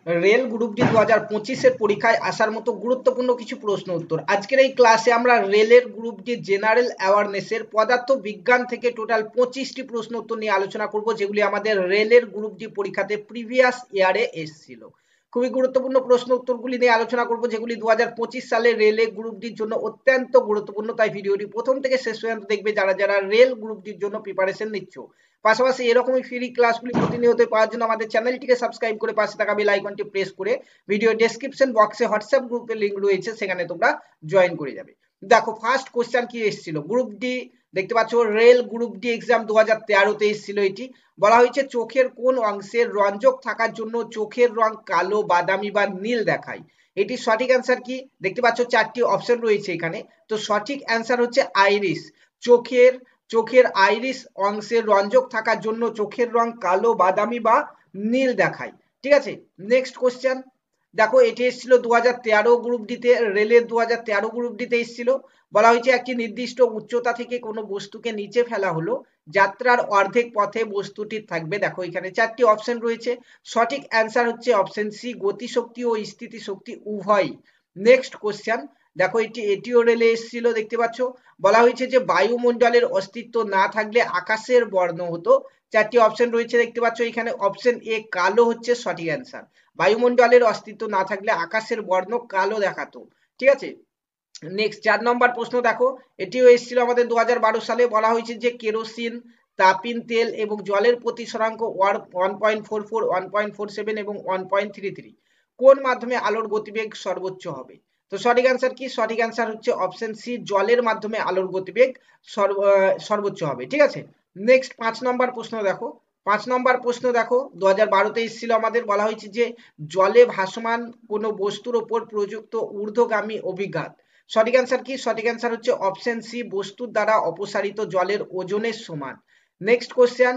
Rail group D 2025 এর পরীক্ষায় আসার মতো গুরুত্বপূর্ণ কিছু প্রশ্ন উত্তর। আজকের এই ক্লাসে আমরা রেলের গ্রুপ ডি জেনারেল অ্যাওয়ারনেসের পদার্থ বিজ্ঞান থেকে টোটাল 25টি প্রশ্ন উত্তর নিয়ে আলোচনা করব, যেগুলি আমাদের রেলের গ্রুপ ডি পরীক্ষাতে প্রিভিয়াস ইয়ারে এসেছিল। খুবই গুরুত্বপূর্ণ প্রশ্ন উত্তরগুলি নিয়ে আলোচনা করব, যেগুলি 2025 সালে রেলে গ্রুপ ডির জন্য অত্যন্ত গুরুত্বপূর্ণ। তাই ভিডিওটি প্রথম থেকে শেষ পর্যন্ত দেখবে যারা যারা রেল গ্রুপ ডির জন্য প্রিপারেশন নিচ্ছ। পাশাপাশি এরকমই ফ্রি ক্লাসগুলি প্রতিনিয়ত পাওয়ার জন্য আমাদের চ্যানেলটিকে সাবস্ক্রাইব করে পাশে থাকা বেল আইকনটি প্রেস করে ভিডিও ডেসক্রিপশন বক্সে হোয়াটসঅ্যাপ গ্রুপের লিংক রয়েছে, সেখানে তোমরা জয়েন করে যাবে। দেখো ফার্স্ট কোশ্চেন কি এসেছিল, গ্রুপ ডি দেখতে পাচ্ছ রেল গ্রুপ ডি এক্সাম 2013-তে এসেছিল। এটি বলা হয়েছে চোখের কোন অংশের রঞ্জক থাকার জন্য চোখের রং কালো, বাদামি বা নীল দেখায়। এটি সঠিক অ্যান্সার কি? দেখতে পাচ্ছ চারটি অপশন রয়েছে এখানে। তো সঠিক অ্যান্সার হচ্ছে আইরিস। চোখের আইরিস অংশের রঞ্জক থাকার জন্য চোখের রং কালো, বাদামি বা নীল দেখায়। ঠিক আছে, নেক্সট কোশ্চেন দেখো, এটি এসেছিল 2013 গ্রুপ ডিতে, রেলের 2013 গ্রুপ ডিতে এসেছিল। বলা হয়েছে একটি নির্দিষ্ট উচ্চতা থেকে কোনো বস্তুকে নিচে ফেলা হলো, যাত্রার অর্ধেক পথে বস্তুটি থাকবে। দেখো এখানে চারটি অপশন রয়েছে, সঠিক অ্যান্সার হচ্ছে অপশন সি, গতিশক্তি ও স্থিতিশক্তি উভয়। নেক্সট কোশ্চেন দেখো, এটিও রেলে এসেছিল, দেখতে পাচ্ছ। বলা হয়েছে যে বায়ুমণ্ডলের অস্তিত্ব না থাকলে আকাশের বর্ণ হতো। চারটি অপশন রয়েছে, দেখতে পাচ্ছ এখানে। অপশন এ কালো হচ্ছে সঠিক অ্যান্সার। বায়ুমণ্ডলের অস্তিত্ব না থাকলে আকাশের বর্ণ কালো দেখাতো। ঠিক আছে, নেক্সট 4 নম্বর প্রশ্ন দেখো, এটিও এসেছিল আমাদের 2012 সালে। বলা হয়েছে যে কেরোসিন, তাপিন তেল এবং জলের প্রতিসরাঙ্ক 1.44, 1.47 এবং 1.33 কোন মাধ্যমে আলোর গতিবেগ সর্বোচ্চ হবে? তো সঠিক অ্যান্সার কি? সঠিক অ্যান্সার হচ্ছে অপশন সি, জলের মাধ্যমে আলোর গতিবেগ সর্বোচ্চ হবে। ঠিক আছে, নেক্সট 5 নম্বর প্রশ্ন দেখো। 5 নম্বর প্রশ্ন দেখো, 2012-তে এসেছিল আমাদের। বলা হয়েছে যে জলে ভাসমান কোনো বস্তুর ওপর প্রযুক্ত ঊর্ধ্বগামী অভিঘাত। সঠিক অ্যান্সার কি? সঠিক অ্যান্সার হচ্ছে অপশন সি, বস্তুর দ্বারা অপসারিত জলের ওজনের সমান। নেক্সট কোশ্চেন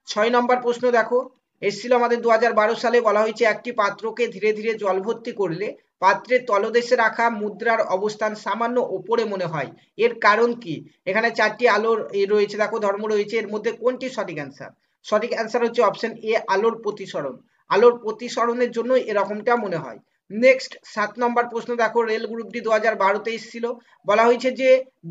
6 নম্বর প্রশ্ন দেখো, এসেছিল আমাদের 2012 সালে। বলা হয়েছে একটি পাত্রকে ধীরে ধীরে জল ভর্তি করলে পাত্রের তলদেশে রাখা মুদ্রার অবস্থান সামান্য ওপরে মনে হয়, এর কারণ কি? এখানে চারটি আলোর রয়েছে, দেখো ধর্ম রয়েছে, এর মধ্যে কোনটি সঠিক অ্যান্সার? সঠিক অ্যান্সার হচ্ছে অপশন এ, আলোর প্রতিসরণ। আলোর প্রতিসরণের জন্য এরকমটা মনে হয়। নেক্সট 7 নম্বর প্রশ্ন দেখো, রেল গ্রুপ ডি 2012-তে এসেছিল। বলা হয়েছে যে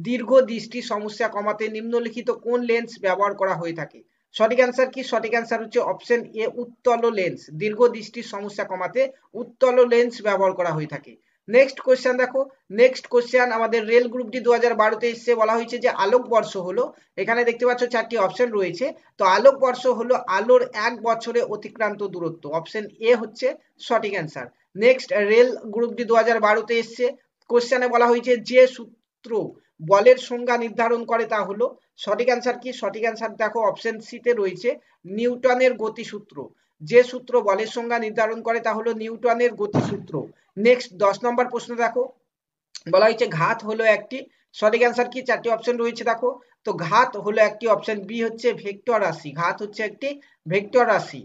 দীর্ঘ দৃষ্টি সমস্যা কমাতে নিম্নলিখিত কোন লেন্স ব্যবহার করা হয়ে থাকে? সঠিক অ্যান্সার কি? সঠিক অ্যান্সার হচ্ছে অপশন এ, উত্তল লেন্স। দীর্ঘ দৃষ্টির সমস্যা কমাতে উত্তল লেন্স ব্যবহার করা হয়ে থাকে। নেক্সট কোশ্চেন দেখো, নেক্সট কোশ্চেন আমাদের রেল গ্রুপ ডি 2012-তে এসছে। বলা হয়েছে যে আলোকবর্ষ হলো, এখানে দেখতে পাচ্ছ চারটি অপশন রয়েছে। তো আলোকবর্ষ হলো আলোর 1 বছরে অতিক্রান্ত দূরত্ব। অপশন এ হচ্ছে সঠিক answer. Next rail group D 2012-তে এসছে, কোশ্চেনে বলা হয়েছে যে সূত্র বলের সংজ্ঞা নির্ধারণ করে তা হলো। সঠিক অ্যান্সার কি? সঠিক অ্যান্সার দেখো অপশন সি তে রয়েছে নিউটনের গতিসূত্র। যে সূত্র বলের সংজ্ঞা নির্ধারণ করে তা হলো নিউটনের গতিসূত্র। নেক্সট 10 নম্বর প্রশ্ন দেখো, বলা হয়েছে ঘাত হলো একটি, সঠিক অ্যান্সার কি? চারটি অপশন রয়েছে দেখো। তো ঘাত হলো একটি, অপশন বি হচ্ছে ভেক্টর রাশি। ঘাত হচ্ছে একটি ভেক্টর রাশি।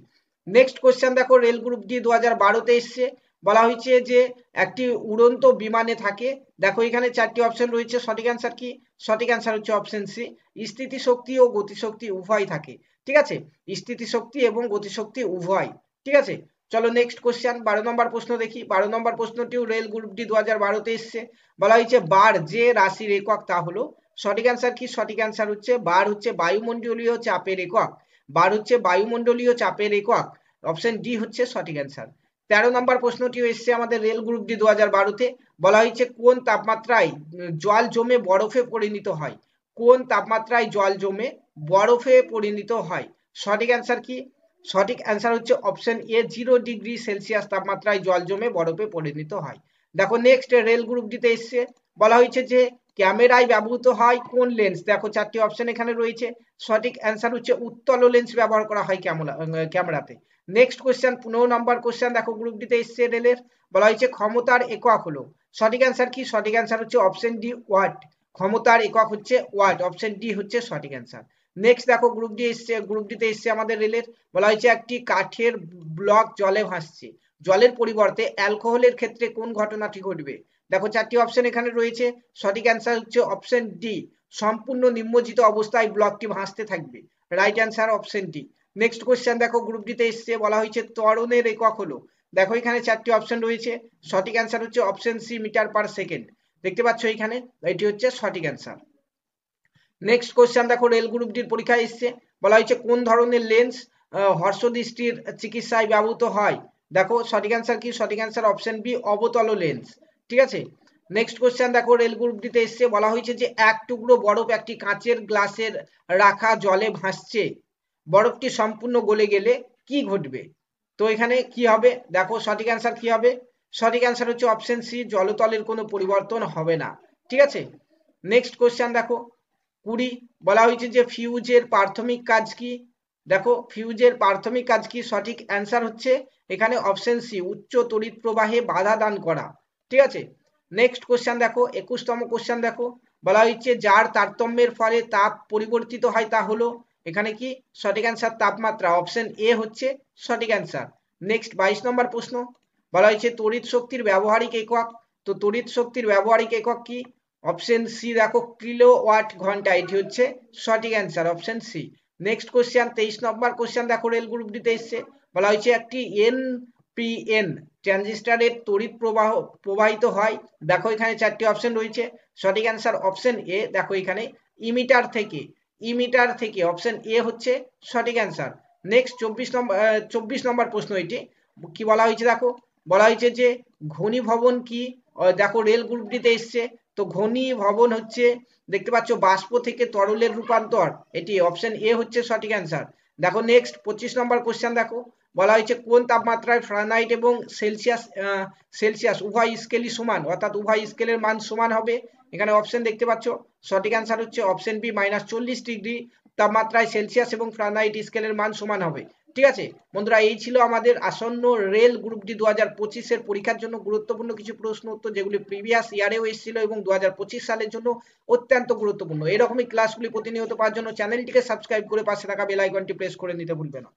নেক্সট কোশ্চেন দেখো, রেল গ্রুপ ডি 2012-তে এসছে। বলা হয়েছে যে একটি উড়ন্ত বিমানে থাকে। দেখো এখানে চারটি অপশন রয়েছে, সঠিক অ্যান্সার কি? সঠিক অ্যান্সার হচ্ছে অপশন সি, স্থিতিশক্তি ও গতিশক্তি উভয় থাকে। ঠিক আছে, স্থিতিশক্তি এবং গতিশক্তি উভয়। ঠিক আছে, চলো নেক্সট কোশ্চেন 12 নম্বর প্রশ্ন দেখি। 12 নম্বর প্রশ্নটিও রেল গ্রুপ ডি 2012-তে এসছে। বলা হয়েছে বার যে রাশির একক তা হলো। সঠিক অ্যান্সার কি? সঠিক অ্যান্সার হচ্ছে বার হচ্ছে বায়ুমণ্ডলীয় চাপের একক। বার হচ্ছে বায়ুমণ্ডলীয় চাপের একক। অপশন ডি হচ্ছে সঠিক অ্যান্সার। 13 নম্বর প্রশ্নটিও এসছে আমাদের রেল গ্রুপ ডি 2012-তে। বলা হয়েছে কোন তাপমাত্রায় জল জমে বরফে পরিণত হয়? কোন তাপমাত্রায় জল জমে বরফে পরিণত হয়? সঠিক অ্যান্সার কি? সঠিক অ্যান্সার হচ্ছে অপশন এ, 0°C তাপমাত্রায় জল জমে বরফে পরিণত হয়। দেখো নেক্সট রেল গ্রুপ ডিতে এসছে। বলা হয়েছে যে ক্যামেরায় ব্যবহৃত হয় কোন লেন্স? দেখো চারটি অপশন এখানে রয়েছে, সঠিক অ্যান্সার হচ্ছে উত্তল লেন্স ব্যবহার করা হয় ক্যামেরাতে। নেক্সট কোশ্চেন 15 নম্বর কোশ্চেন দেখো, গ্রুপ ডিতে এসছে রেলের। বলা হয়েছে ক্ষমতার একক হলো। সঠিক অ্যান্সার কি? সঠিক অ্যান্সার হচ্ছে অপশন ডি, ওয়াট। ক্ষমতার একক হচ্ছে ওয়াট। অপশন ডি হচ্ছে সঠিক অ্যান্সার। নেক্সট দেখো গ্রুপ ডি এসছে, গ্রুপ ডিতে এসছে আমাদের রেলের। বলা হয়েছে একটি কাঠের ব্লক জলে ভাসছে, জলের পরিবর্তে অ্যালকোহলের ক্ষেত্রে কোন ঘটনাটি ঘটবে? দেখো চারটি অপশন এখানে রয়েছে, সঠিক অ্যান্সার হচ্ছে অপশন ডি, সম্পূর্ণ নিমজ্জিত অবস্থায় ব্লকটি ভাসতে থাকবে। Right answer option D. Next question দেখো, গ্রুপ ডিতে এসছে। বলা হয়েছে ত্বরণের একক হলো। দেখো এখানে 4টি অপশন রয়েছে, সঠিক অ্যান্সার হচ্ছে option C metre per second. দেখতে পাচ্ছ এখানে, এটি হচ্ছে সঠিক অ্যান্সার। নেক্সট কোশ্চেন দেখো, রেল গ্রুপ ডির পরীক্ষায় এসছে, বলা হয়েছে কোন ধরনের লেন্স হর্ষদৃষ্টির চিকিৎসায় ব্যবহৃত হয়। দেখো সঠিক অ্যান্সার কি, সঠিক অ্যান্সার অপশন বি অবতল লেন্স। ঠিক আছে, নেক্সট কোশ্চেন দেখো, রেল গ্রুপ ডিতে এসছে, বলা হয়েছে যে এক টুকরো বরফ একটি কাঁচের গ্লাসের রাখা জলে ভাসছে, বরফটি সম্পূর্ণ গলে গেলে কি ঘটবে। তো এখানে কি হবে, দেখো সঠিক অ্যান্সার কি হবে, সঠিক অ্যান্সার হচ্ছে অপশন সি জলতলের কোনো পরিবর্তন হবে না। ঠিক আছে, নেক্সট কোশ্চেন দেখো 20, বলা হয়েছে যে ফিউজের প্রাথমিক কাজ কি। দেখো ফিউজের প্রাথমিক কাজ কি, সঠিক অ্যান্সার হচ্ছে এখানে অপশন সি উচ্চ তড়িৎ প্রবাহে বাধা দান করা। ঠিক আছে, নেক্সট কোশ্চেন দেখো 21তম কোশ্চেন দেখো, বলা হয়েছে যার তারতম্যের ফলে তাপ পরিবর্তিত হয় তা হলো, এখানে কি সঠিক অ্যান্সার তাপমাত্রা, অপশন এ হচ্ছে সঠিক অ্যান্সার। নেক্সট 22 নম্বর প্রশ্ন, বলা হয়েছে তড়িৎ শক্তির ব্যবহারিক একক। তো তড়িৎ শক্তির ব্যবহারিক একক কি, অপশন সি দেখো কিলোওয়াট ঘন্টা, এটি হচ্ছে সঠিক answer option C. Next question 23 নম্বর কোশ্চেন দেখো, রেল গ্রুপ ডিতে এসছে, বলা হয়েছে একটি এনপিএন ট্রানজিস্টরের তড়িৎ প্রবাহিত হয়। দেখো এখানে 4টি অপশন রয়েছে, সঠিক অ্যান্সার অপশন এ, দেখো এখানে ইমিটার থেকে, ইমিটার থেকে, অপশন এ হচ্ছে সঠিক অ্যান্সার। নেক্সট 24 নম্বর প্রশ্ন, এটি কি বলা হয়েছে দেখো, বলা হয়েছে যে ঘনীভবন কি। দেখো রেল গ্রুপ ডিতে এসছে, তো ঘনীভবন হচ্ছে, দেখতে পাচ্ছ বাষ্প থেকে তরলের রূপান্তর, এটি অপশন এ হচ্ছে সঠিক অ্যান্সার। দেখো নেক্সট 25 নম্বর কোশ্চেন দেখো, বলা হয়েছে কোন তাপমাত্রায় ফারেনহাইট এবং সেলসিয়াস উভয় স্কেলই সমান, অর্থাৎ উভয় স্কেলের মান সমান হবে। এখানে অপশন দেখতে পাচ্ছ, সঠিক অ্যান্সার হচ্ছে অপশন বি -40 ডিগ্রি তাপমাত্রায় সেলসিয়াস এবং ফারেনহাইট স্কেলের মান সমান হবে। ঠিক আছে বন্ধুরা, এই ছিল আমাদের আসন্ন রেল গ্রুপ ডি 2025-এর পরীক্ষার জন্য গুরুত্বপূর্ণ কিছু প্রশ্ন উত্তর, যেগুলি প্রিভিয়াস ইয়ারেও এসেছিল এবং 2025 সালের জন্য অত্যন্ত গুরুত্বপূর্ণ। এরকমই ক্লাসগুলি প্রতিনিয়ত পাওয়ার জন্য চ্যানেলটিকে সাবস্ক্রাইব করে পাশে থাকা বেল আইকনটি প্রেস করে নিতে ভুলবে না।